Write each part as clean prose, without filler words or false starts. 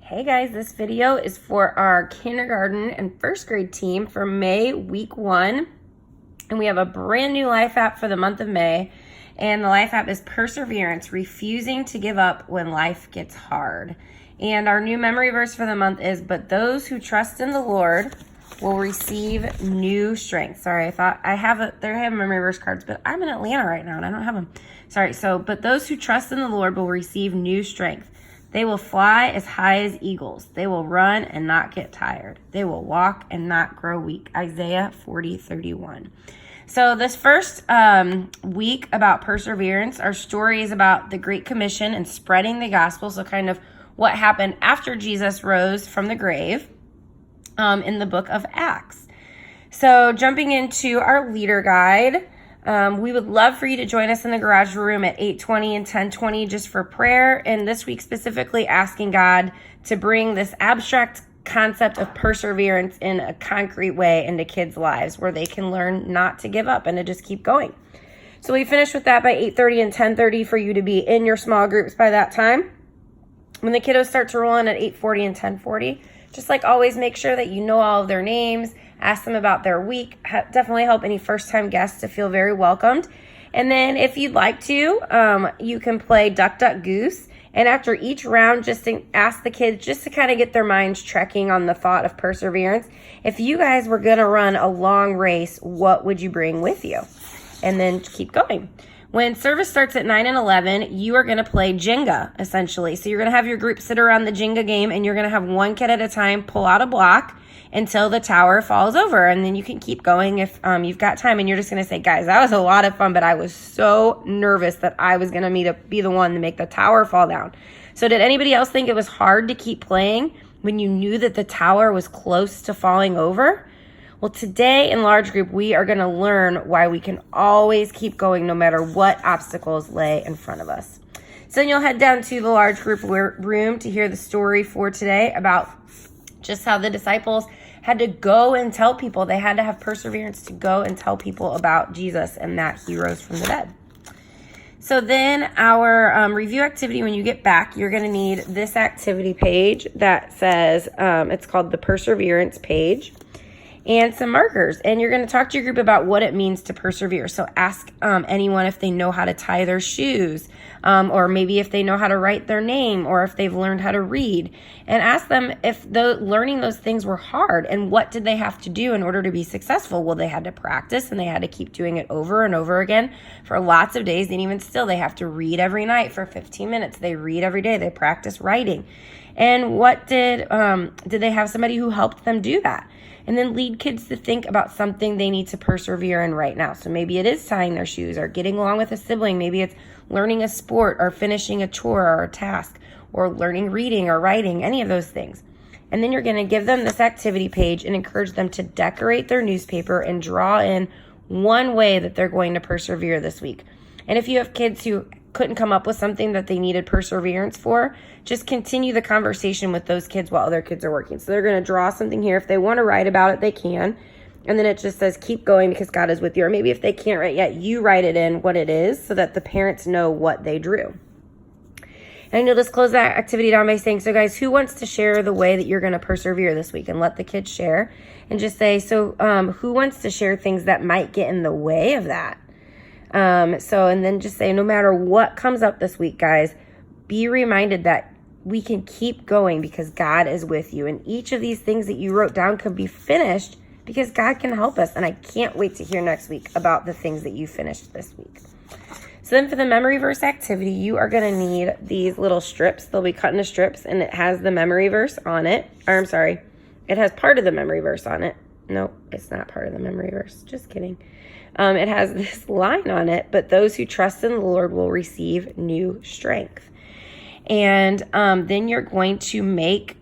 Hey guys, this video is for our kindergarten and first grade team for May week 1. And we have a brand new life app for the month of May. And the life app is Perseverance, refusing to give up when life gets hard. And our new memory verse for the month is, but those who trust in the Lord will receive new strength. Sorry, I thought they have memory verse cards, but I'm in Atlanta right now and I don't have them. Sorry, but those who trust in the Lord will receive new strength. They will fly as high as eagles. They will run and not get tired. They will walk and not grow weak. Isaiah 40:31. So this first week about perseverance, our story is about the Great Commission and spreading the gospel. So kind of what happened after Jesus rose from the grave in the book of Acts. So jumping into our leader guide, we would love for you to join us in the garage room at 8:20 and 10:20 just for prayer. And this week specifically asking God to bring this abstract concept of perseverance in a concrete way into kids' lives where they can learn not to give up and to just keep going. So we finish with that by 8:30 and 10:30 for you to be in your small groups by that time. When the kiddos start to roll in at 8:40 and 10:40, just like always, make sure that you know all of their names. Ask them about their week. Definitely help any first-time guests to feel very welcomed. And then if you'd like to, you can play Duck, Duck, Goose. And after each round, just to ask the kids just to kind of get their minds trekking on the thought of perseverance. If you guys were going to run a long race, what would you bring with you? And then keep going. When service starts at 9 and 11, you are going to play Jenga, essentially. So you're going to have your group sit around the Jenga game, and you're going to have one kid at a time pull out a block until the tower falls over. And then you can keep going if you've got time. And you're just going to say, guys, that was a lot of fun, but I was so nervous that I was going to be the one to make the tower fall down. So did anybody else think it was hard to keep playing when you knew that the tower was close to falling over? Well, today in large group, we are going to learn why we can always keep going no matter what obstacles lay in front of us. So then you'll head down to the large group room to hear the story for today about just how the disciples had to go and tell people. They had to have perseverance to go and tell people about Jesus and that he rose from the dead. So then our review activity, when you get back, you're going to need this activity page that says, it's called the Perseverance page, and some markers. And you're going to talk to your group about what it means to persevere. So ask anyone if they know how to tie their shoes, or maybe if they know how to write their name, or if they've learned how to read. And ask them if learning those things were hard, and what did they have to do in order to be successful? Well, they had to practice, and they had to keep doing it over and over again for lots of days. And even still, they have to read every night for 15 minutes. They read every day. They practice writing. And what did they have somebody who helped them do that? And then lead kids to think about something they need to persevere in right now. So maybe it is tying their shoes or getting along with a sibling. Maybe it's learning a sport or finishing a chore or a task or learning reading or writing, any of those things. And then you're going to give them this activity page and encourage them to decorate their newspaper and draw in one way that they're going to persevere this week. And if you have kids who couldn't come up with something that they needed perseverance for, just continue the conversation with those kids while other kids are working. So they're going to draw something here. If they want to write about it, they can. And then it just says, keep going because God is with you. Or maybe if they can't write yet, you write it in what it is so that the parents know what they drew. And you'll just close that activity down by saying, so guys, who wants to share the way that you're going to persevere this week? And let the kids share. And just say, who wants to share things that might get in the way of that? And then just say, no matter what comes up this week, guys, be reminded that we can keep going because God is with you. And each of these things that you wrote down can be finished because God can help us. And I can't wait to hear next week about the things that you finished this week. So then for the memory verse activity, you are going to need these little strips. They'll be cut into strips and it has the memory verse on it. It has part of the memory verse on it. No, it's not part of the memory verse. Just kidding. It has this line on it, but those who trust in the Lord will receive new strength. And then you're going to make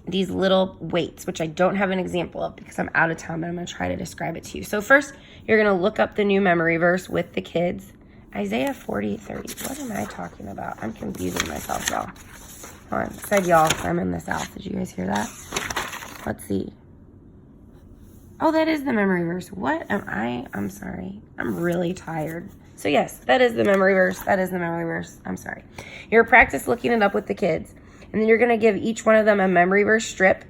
these little weights, which I don't have an example of because I'm out of town, but I'm going to try to describe it to you. So first, you're going to look up the new memory verse with the kids. Isaiah 40:30. What am I talking about? I'm confusing myself, y'all. Hold on. I said y'all, so I'm in the South. Did you guys hear that? Let's see. Oh, that is the memory verse. What am I? I'm sorry. I'm really tired. So yes, that is the memory verse. That is the memory verse. I'm sorry. You're practice looking it up with the kids. And then you're going to give each one of them a memory verse strip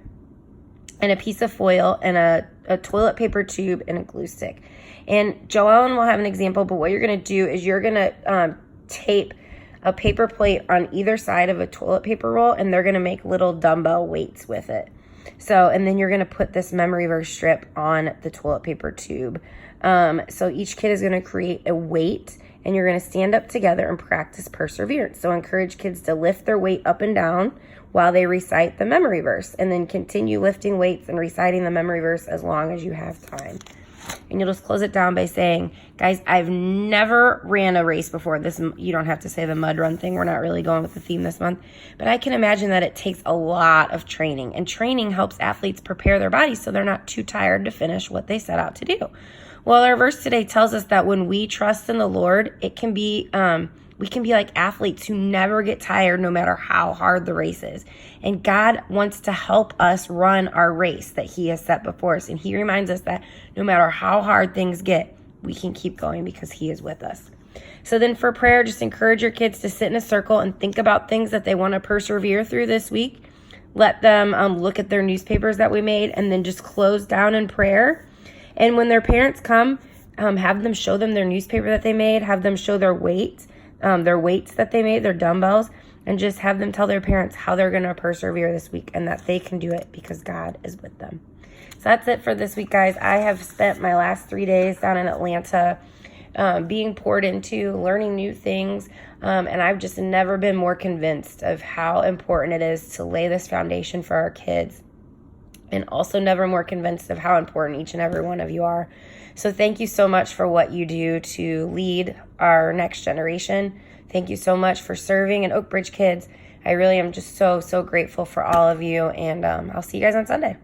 and a piece of foil and a toilet paper tube and a glue stick. And Joellen will have an example, but what you're going to do is you're going to tape a paper plate on either side of a toilet paper roll, and they're going to make little dumbbell weights with it. So, and then you're going to put this memory verse strip on the toilet paper tube. So each kid is going to create a weight, and you're going to stand up together and practice perseverance. So encourage kids to lift their weight up and down while they recite the memory verse, and then continue lifting weights and reciting the memory verse as long as you have time. And you'll just close it down by saying, guys, I've never ran a race before. This, you don't have to say the mud run thing. We're not really going with the theme this month. But I can imagine that it takes a lot of training. And training helps athletes prepare their bodies so they're not too tired to finish what they set out to do. Well, our verse today tells us that when we trust in the Lord, it can be we can be like athletes who never get tired no matter how hard the race is. And God wants to help us run our race that he has set before us. And he reminds us that no matter how hard things get, we can keep going because he is with us. So then for prayer, just encourage your kids to sit in a circle and think about things that they want to persevere through this week. Let them look at their newspapers that we made, and then just close down in prayer. And when their parents come, have them show them their newspaper that they made, have them show their weights that they made, their dumbbells, and just have them tell their parents how they're going to persevere this week and that they can do it because God is with them. So that's it for this week, guys. I have spent my last 3 days down in Atlanta being poured into, learning new things, and I've just never been more convinced of how important it is to lay this foundation for our kids, and also never more convinced of how important each and every one of you are. So thank you so much for what you do to lead our next generation. Thank you so much for serving in Oak Bridge Kids. I really am just so grateful for all of you, and I'll see you guys on Sunday.